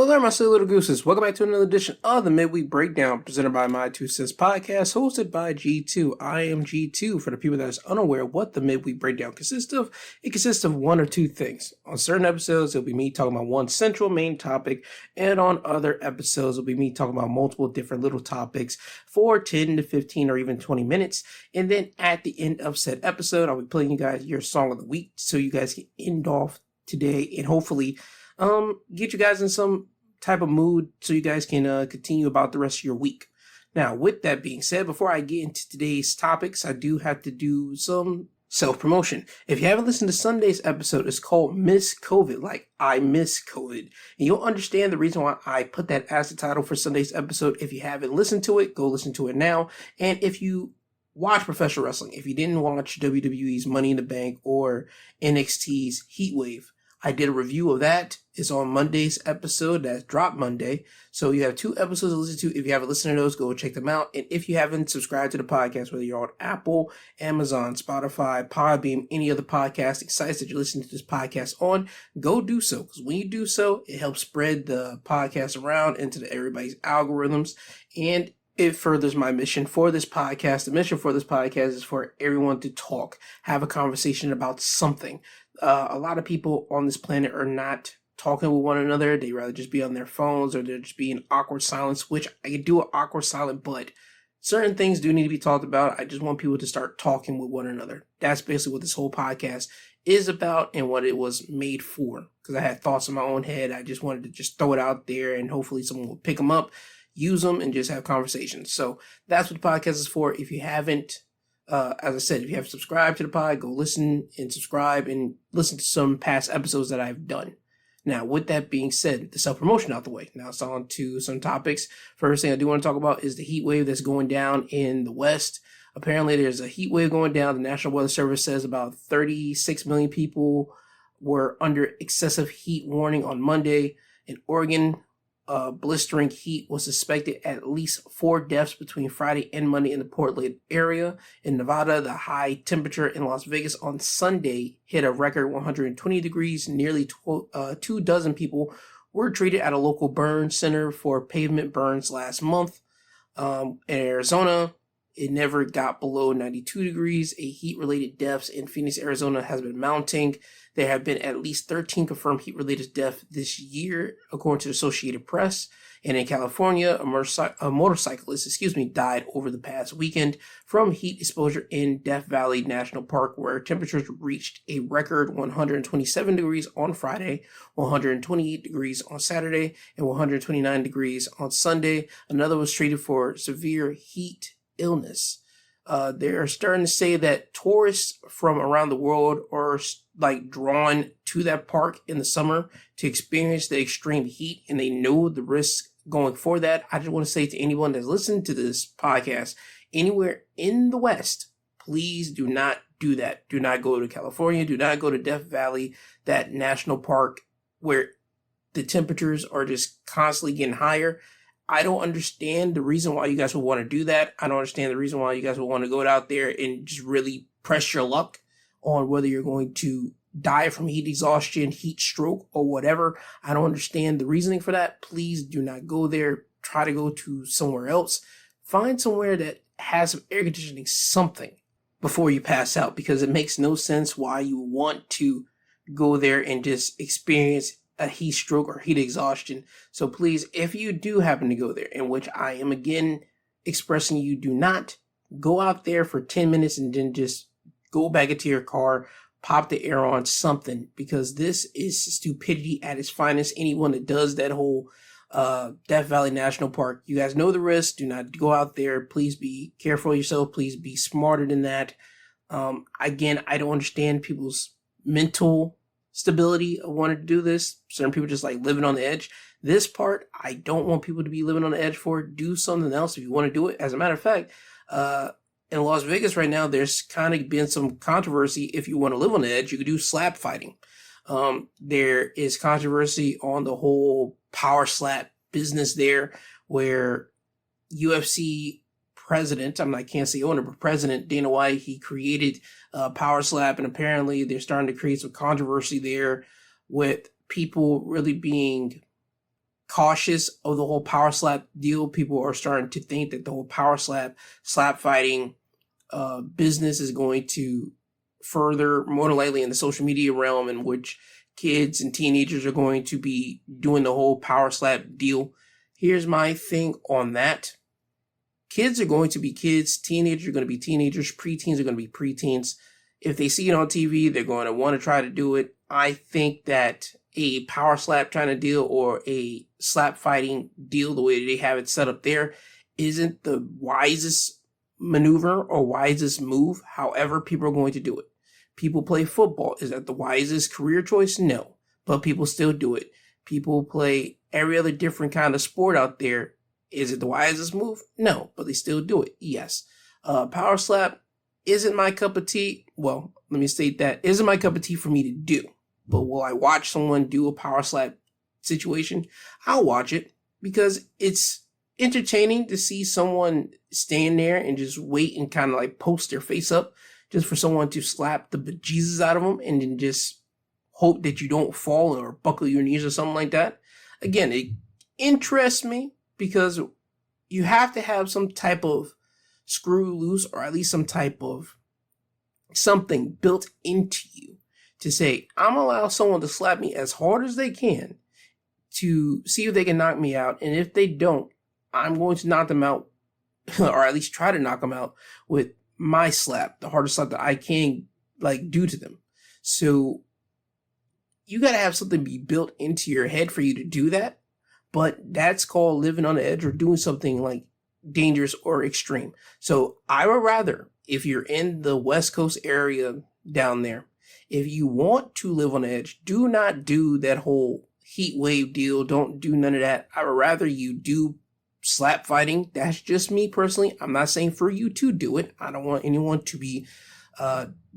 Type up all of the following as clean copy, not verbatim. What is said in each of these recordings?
Hello there, my silly little gooses. Welcome back to another edition of the Midweek Breakdown, presented by My Two Cents Podcast, hosted by G2. I am G2. For the people that is unaware what the Midweek Breakdown consists of, it consists of one or two things. On certain episodes, it'll be me talking about one central main topic, and on other episodes, it'll be me talking about multiple different little topics for 10 to 15 or even 20 minutes. And then at the end of said episode, I'll be playing you guys your song of the week, so you guys can end off today and hopefully get you guys in some type of mood so you guys can continue about the rest of your week. Now, with that being said, before I get into today's topics, I do have to do some self-promotion. If you haven't listened to Sunday's episode, it's called Miss COVID, like I miss COVID. And you'll understand the reason why I put that as the title for Sunday's episode. If you haven't listened to it, go listen to it now. And if you watch professional wrestling, if you didn't watch WWE's Money in the Bank or NXT's Heatwave, I did a review of that. It's on Monday's episode that dropped Monday. So you have two episodes to listen to. If you haven't listened to those, go check them out. And if you haven't subscribed to the podcast, whether you're on Apple, Amazon, Spotify, Podbeam, any other podcasting sites that you're listening to this podcast on, go do so. Because when you do so, it helps spread the podcast around into everybody's algorithms. And it furthers my mission for this podcast. The mission for this podcast is for everyone to talk, have a conversation about something. A lot of people on this planet are not talking with one another. They rather just be on their phones, or they're just be in awkward silence, which I could do an awkward silence, but certain things do need to be talked about. I just want people to start talking with one another. That's basically what this whole podcast is about and what it was made for. Because I had thoughts in my own head. I just wanted to just throw it out there and hopefully someone will pick them up, use them, and just have conversations. So that's what the podcast is for. If you haven't, as I said, if you have subscribed to the pod, go listen and subscribe and listen to some past episodes that I've done. Now, with that being said, the self-promotion out the way. Now it's on to some topics. First thing I do want to talk about is the heat wave that's going down in the West. Apparently, there's a heat wave going down. The National Weather Service says about 36 million people were under excessive heat warning on Monday. In Oregon, blistering heat was suspected at least 4 deaths between Friday and Monday in the Portland area. In Nevada, the high temperature in Las Vegas on Sunday hit a record 120 degrees. Nearly 2 dozen people were treated at a local burn center for pavement burns last month. In Arizona, it never got below 92 degrees. A heat-related deaths in Phoenix, Arizona has been mounting. There have been at least 13 confirmed heat-related deaths this year, according to the Associated Press. And in California, a motorcyclist, died over the past weekend from heat exposure in Death Valley National Park, where temperatures reached a record 127 degrees on Friday, 128 degrees on Saturday, and 129 degrees on Sunday. Another was treated for severe heat illness. They're starting to say that tourists from around the world are drawn to that park in the summer to experience the extreme heat, and they know the risks going for that. I just want to say to anyone that's listening to this podcast, anywhere in the West, please do not do that. Do not go to California. Do not go to Death Valley, that national park where the temperatures are just constantly getting higher. I don't understand the reason why you guys would want to do that. I don't understand the reason why you guys would want to go out there and just really press your luck on whether you're going to die from heat exhaustion, heat stroke, or whatever. I don't understand the reasoning for that. Please do not go there. Try to go to somewhere else. Find somewhere that has some air conditioning, something, before you pass out, because it makes no sense why you want to go there and just experience a heat stroke or heat exhaustion. So please, if you do happen to go there, in which I am again expressing you do not go out there for 10 minutes and then just go back into your car, pop the air on, something, because this is stupidity at its finest. Anyone that does that whole Death Valley National Park, you guys know the risk. Do not go out there. Please be careful of yourself. Please be smarter than that. Again, I don't understand people's mental stability of wanting to do this. Certain people just like living on the edge. This part, I don't want people to be living on the edge for. Do something else if you want to do it. As a matter of fact, in Las Vegas right now, there's kind of been some controversy. If you want to live on the edge, you could do slap fighting. There is controversy on the whole power slap business there, where UFC president, I can't say owner, but President Dana White, he created Power Slap, and apparently they're starting to create some controversy there with people really being cautious of the whole power slap deal. People are starting to think that the whole power slap fighting business is going to further, more than likely in the social media realm, in which kids and teenagers are going to be doing the whole power slap deal. Here's my thing on that. Kids are going to be kids. Teenagers are going to be teenagers. Preteens are going to be preteens. If they see it on TV, they're going to want to try to do it. I think that a power slap kind of deal or a slap fighting deal, the way they have it set up there, isn't the wisest maneuver or wisest move. However, people are going to do it. People play football. Is that the wisest career choice? No. But people still do it. People play every other different kind of sport out there. Is it the wisest move? No. But they still do it. Yes. Power slap isn't my cup of tea. Well, let me state that. Isn't my cup of tea for me to do. But will I watch someone do a power slap situation? I'll watch it because it's entertaining to see someone stand there and just wait and kind of like post their face up just for someone to slap the bejesus out of them and then just hope that you don't fall or buckle your knees or something like that. Again, it interests me because you have to have some type of screw loose or at least some type of something built into you to say, I'm going to allow someone to slap me as hard as they can to see if they can knock me out. And if they don't, I'm going to knock them out or at least try to knock them out with my slap, the hardest slap that I can do to them. So you got to have something be built into your head for you to do that. But that's called living on the edge or doing something like dangerous or extreme. So I would rather, if you're in the West Coast area down there, if you want to live on the edge, do not do that whole heat wave deal. Don't do none of that. I would rather you do slap fighting. That's just me personally. I'm not saying for you to do it. I don't want anyone to be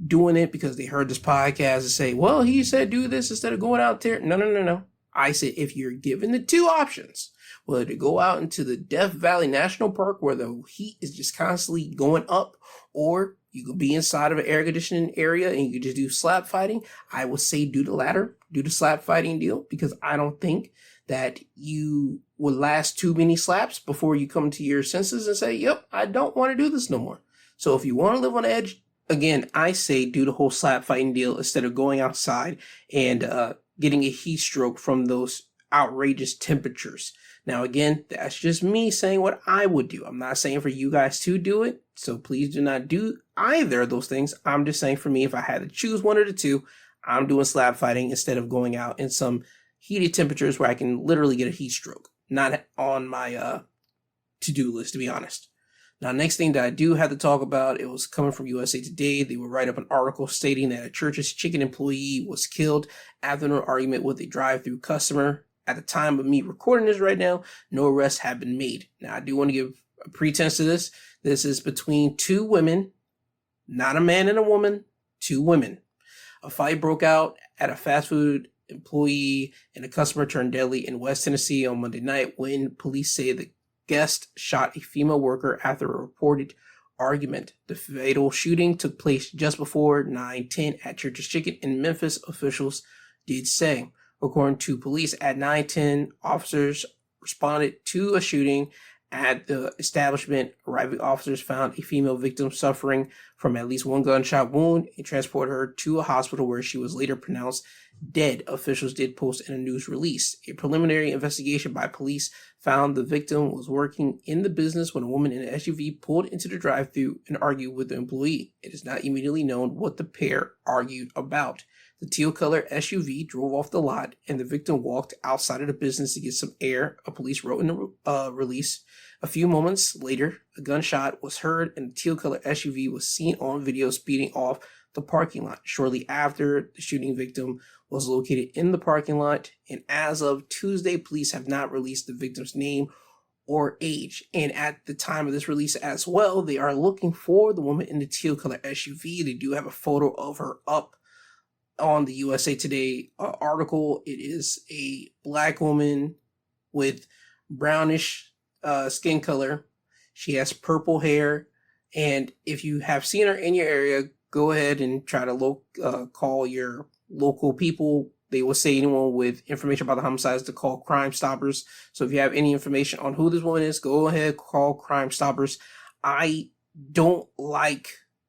doing it because they heard this podcast and say, well, he said do this instead of going out there. No. I said if you're given the two options, whether to go out into the Death Valley National Park where the heat is just constantly going up, or you could be inside of an air conditioning area and you could just do slap fighting, I would say do the latter, do the slap fighting deal, because I don't think that you will last too many slaps before you come to your senses and say, yep, I don't want to do this no more. So if you want to live on the edge, again, I say do the whole slap fighting deal instead of going outside and getting a heat stroke from those outrageous temperatures. Now, again, that's just me saying what I would do. I'm not saying for you guys to do it, so please do not do either of those things. I'm just saying for me, if I had to choose one of the two, I'm doing slap fighting instead of going out in some heated temperatures where I can literally get a heat stroke. Not on my to-do list, to be honest. Now, next thing that I do have to talk about, it was coming from USA Today. They would write up an article stating that a Church's Chicken employee was killed after an argument with a drive-through customer. At the time of me recording this right now, no arrests have been made. Now, I do want to give a pretense to this. This is between two women, not a man and a woman, two women. A fight broke out at a fast food employee and a customer turned deadly in West Tennessee on Monday night when police say the guest shot a female worker after a reported argument. The fatal shooting took place just before 9:10 at Church's Chicken in Memphis, officials did say. According to police, at 9:10, officers responded to a shooting at the establishment. Arriving officers found a female victim suffering from at least one gunshot wound and transported her to a hospital where she was later pronounced dead, officials did post in a news release. A preliminary investigation by police found the victim was working in the business when a woman in an SUV pulled into the drive-thru and argued with the employee. It is not immediately known what the pair argued about. The teal-colored SUV drove off the lot, and the victim walked outside of the business to get some air, a police wrote in the release. A few moments later, a gunshot was heard, and the teal-colored SUV was seen on video speeding off the parking lot. Shortly after, the shooting victim was located in the parking lot, and as of Tuesday, police have not released the victim's name or age. And at the time of this release as well, they are looking for the woman in the teal-colored SUV. They do have a photo of her up on the USA Today article. It is a black woman with brownish skin color. She has purple hair, and if you have seen her in your area, go ahead and try to call your local people they will say anyone with information about the homicides to call Crime Stoppers. So if you have any information on who this woman is, go ahead, call Crime Stoppers. I don't like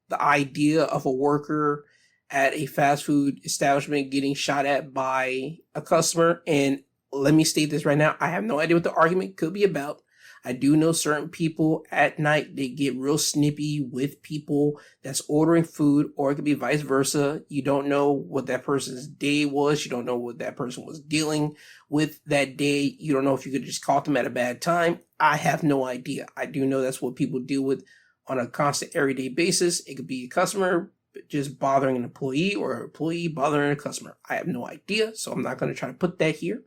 the idea of a worker at a fast food establishment getting shot at by a customer. And let me state this right now. I have no idea what the argument could be about. I do know certain people at night, they get real snippy with people that's ordering food, or it could be vice versa. You don't know what that person's day was. You don't know what that person was dealing with that day. You don't know if you could just caught them at a bad time. I have no idea. I do know that's what people deal with on a constant everyday basis. It could be a customer just bothering an employee, or an employee bothering a customer. I have no idea, so I'm not going to try to put that here.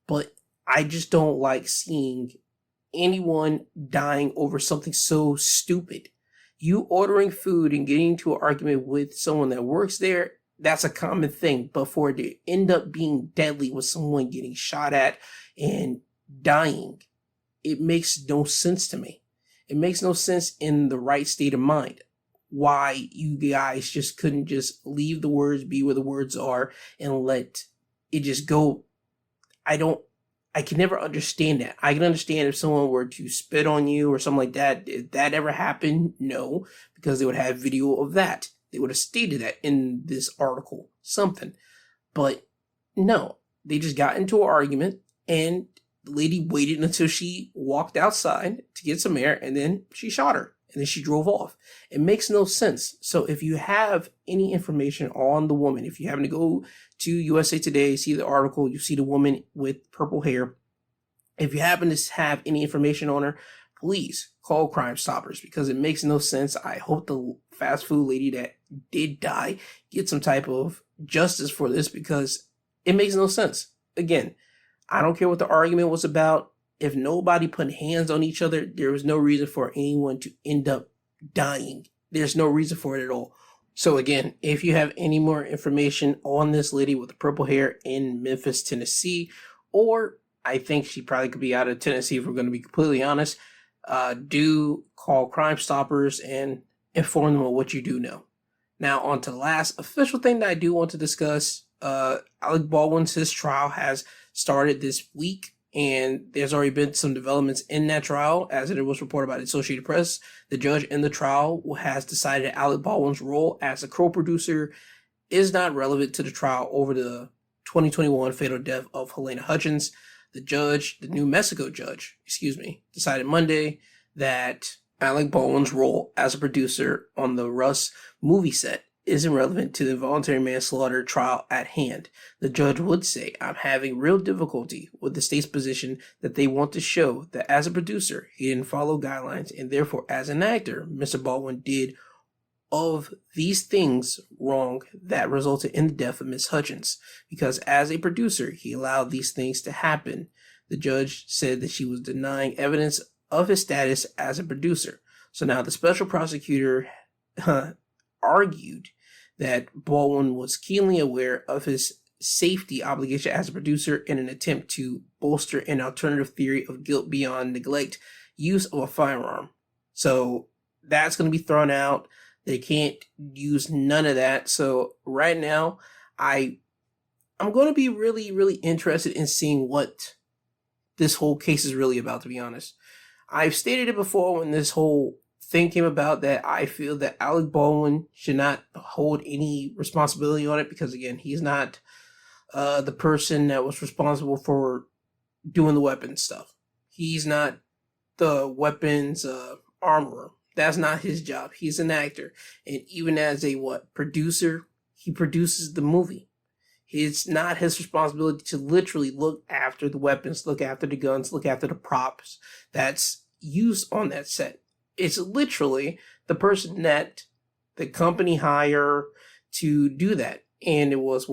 But I just don't like seeing anyone dying over something so stupid. You ordering food and getting into an argument with someone that works there, that's a common thing. But for it to end up being deadly with someone getting shot at and dying, it makes no sense to me. It makes no sense in the right state of mind why you guys just couldn't just leave the words be where the words are and let it just go. I can never understand that. I can understand if someone were to spit on you or something like that. If that ever happened, no, because they would have video of that. They would have stated that in this article, something. But no, they just got into an argument, and the lady waited until she walked outside to get some air, and then she shot her, and then she drove off. It makes no sense. So if you have any information on the woman, if you happen to go to USA Today, see the article, you see the woman with purple hair. If you happen to have any information on her, please call Crime Stoppers, because it makes no sense. I hope the fast food lady that did die gets some type of justice for this, because it makes no sense. Again, I don't care what the argument was about. If nobody put hands on each other, there was no reason for anyone to end up dying. There's no reason for it at all. So again, if you have any more information on this lady with the purple hair in Memphis, Tennessee, or I think she probably could be out of Tennessee if we're going to be completely honest, do call Crime Stoppers and inform them of what you do know. Now on to the last official thing that I do want to discuss. Alec Baldwin's his trial has started this week, and there's already been some developments in that trial. As it was reported by the Associated Press, the judge in the trial has decided that Alec Baldwin's role as a co-producer is not relevant to the trial over the 2021 fatal death of Helena Hutchins. The New Mexico judge, decided Monday that Alec Baldwin's role as a producer on the Russ movie set isn't relevant to the involuntary manslaughter trial at hand. The judge would say, "I'm having real difficulty with the state's position that they want to show that as a producer, he didn't follow guidelines, and therefore as an actor, Mr. Baldwin did of these things wrong that resulted in the death of Miss Hutchins. Because as a producer, he allowed these things to happen." The judge said that she was denying evidence of his status as a producer. So now the special prosecutor argued that Baldwin was keenly aware of his safety obligation as a producer in an attempt to bolster an alternative theory of guilt beyond neglect use of a firearm. So that's going to be thrown out. They can't use none of that. So right now, I'm going to be really, really interested in seeing what this whole case is really about, to be honest. I've stated it before when this whole thing came about that I feel that Alec Baldwin should not hold any responsibility on it, because again, he's not the person that was responsible for doing the weapons stuff. He's not the weapons armorer. That's not his job. He's an actor. And even as a producer, he produces the movie. It's not his responsibility to literally look after the weapons, look after the guns, look after the props that's used on that set. It's literally the person that the company hire to do that. And it was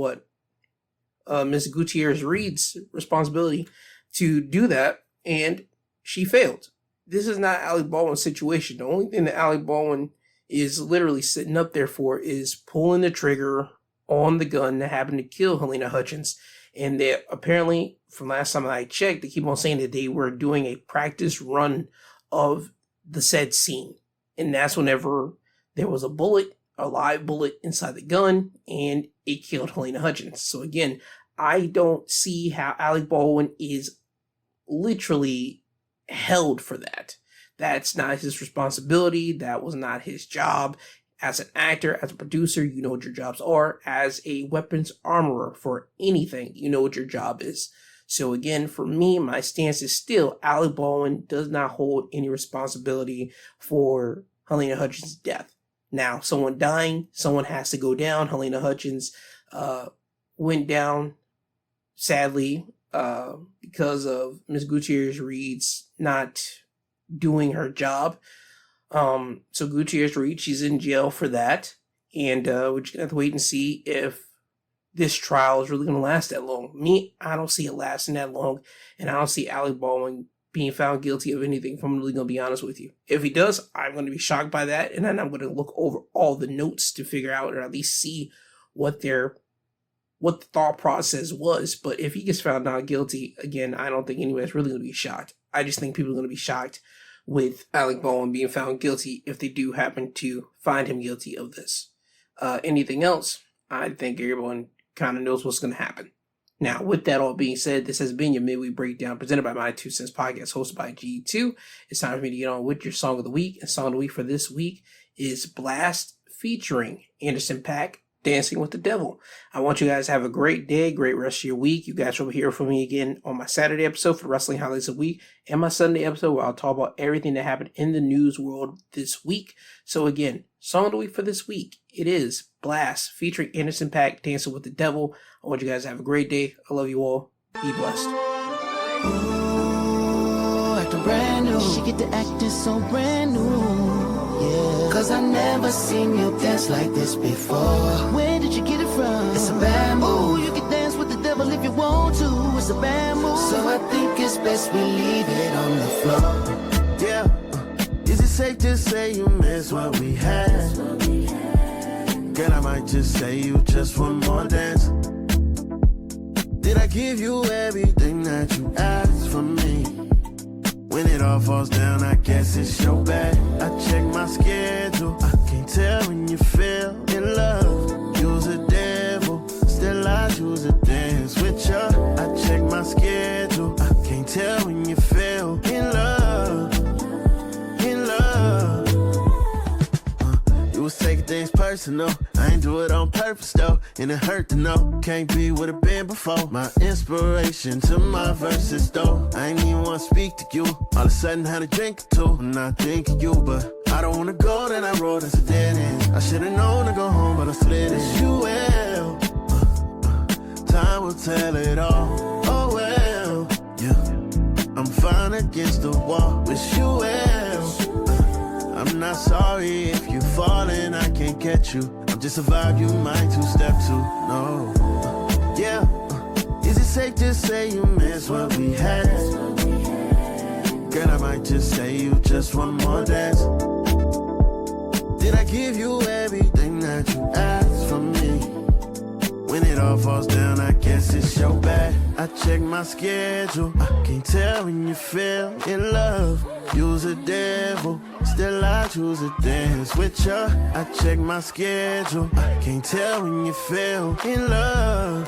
Ms. Gutierrez Reed's responsibility to do that, and she failed. This is not Alec Baldwin's situation. The only thing that Alec Baldwin is literally sitting up there for is pulling the trigger on the gun that happened to kill Helena Hutchins. And they apparently, from last time I checked, they keep on saying that they were doing a practice run of the said scene. And that's whenever there was a live bullet inside the gun, and it killed Helena Hutchins. So again, I don't see how Alec Baldwin is literally held for that. That's not his responsibility. That was not his job. As an actor, as a producer, you know what your jobs are. As a weapons armorer for anything, you know what your job is. So again, for me, my stance is still Alec Baldwin does not hold any responsibility for Helena Hutchins' death. Now, someone dying, someone has to go down. Helena Hutchins went down, sadly, because of Ms. Gutierrez-Reed's not doing her job. So Gutierrez-Reed, she's in jail for that. And we're just going to have to wait and see if this trial is really going to last that long. Me, I don't see it lasting that long. And I don't see Alec Baldwin being found guilty of anything, if I'm really going to be honest with you. If he does, I'm going to be shocked by that. And then I'm going to look over all the notes to figure out, or at least see what the thought process was. But if he gets found not guilty, again, I don't think anybody's really going to be shocked. I just think people are going to be shocked with Alec Baldwin being found guilty if they do happen to find him guilty of this. Anything else, I think everyone kind of knows what's going to happen. Now, with that all being said, this has been your Midweek Breakdown presented by My 2 Cents Podcast, hosted by G2. It's time for me to get on with your Song of the Week. And Song of the Week for this week is Blxst featuring Anderson .Paak, Dancing with the Devil. I want you guys to have a great day, great rest of your week. You guys will hear from me again on my Saturday episode for the Wrestling Highlights of the Week and my Sunday episode where I'll talk about everything that happened in the news world this week. So again, Song of the Week for this week, it is Blxst featuring Anderson .Paak, Dancing with the Devil. I want you guys to have a great day. I love you all. Be blessed. Ooh, acting brand new. She get to acting so brand new. Yeah. Cause I never seen you dance like this before. Where did you get it from? It's a bad move. Ooh, you can dance with the devil if you want to. It's a bad move. So I think it's best we leave it on the floor. Yeah. Is it safe to say you miss what we had? Girl, I might just say you just one more dance. Did I give you everything that you asked from me? When it all falls down, I guess it's your bad. I check my schedule, I can't tell when you feel in love. You's a devil, still I choose to dance with ya. I check my schedule, I can't tell when you feel in love. In love. You was taking things personal, I ain't do it on purpose though, and it hurt to know, can't be what it been before. My inspiration to my verses though, I ain't even wanna speak to you. All of a sudden had a drink or two, I'm not thinking you, but I don't wanna go down that road, that's a dead end. I should've known to go home, but I slid it. You will, time will tell it all. Oh well, yeah, I'm fine against the wall. Wish you well. I'm not sorry if you falling, I can't catch you. I'm just a vibe you might two-step to. No, yeah. Is it safe to say you miss what we had? Girl, I might just say you just one more dance. Did I give you everything that you asked from me? When it all falls down, I guess it's your bad. I check my schedule, I can't tell when you feel in love. You's a devil, still I choose to dance with ya. I check my schedule, I can't tell when you feel in love.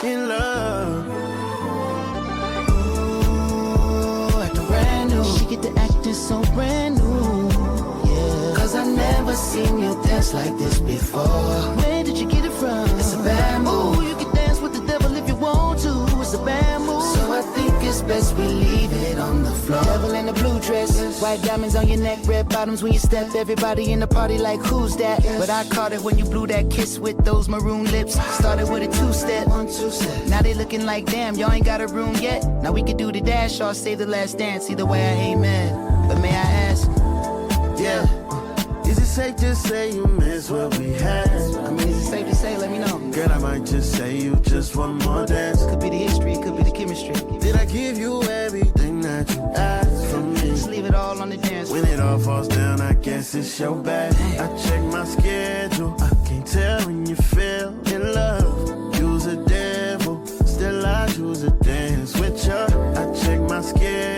In love. Ooh, acting brand new. She get to acting so brand new. Yeah. Cause I never seen you dance like this before. Where did you get it from? It's a bad move. Ooh, you can dance with the devil if you want to. It's a bad move. So I think it's best we leave it on the floor. Devil in a blue dress, yes. White diamonds on your neck, red bottoms when you step. Everybody in the party like, who's that? Yes. But I caught it when you blew that kiss with those maroon lips. Started with a two-step, 1 2-step. Now they looking like, damn, y'all ain't got a room yet. Now we could do the dash or save the last dance. Either way, I ain't mad. But may I ask? Yeah. Is it safe to say you miss what we had? I mean, is it safe to say? Let me know. Girl, I might just say you just one more dance. Could be the history, could be the chemistry. Did I give you everything that you asked from me? Just leave it all on the dance floor. When it all falls down, I guess it's your bad. I check my schedule, I can't tell when you feel in love. You's a devil, still I choose to dance with ya. I check my schedule.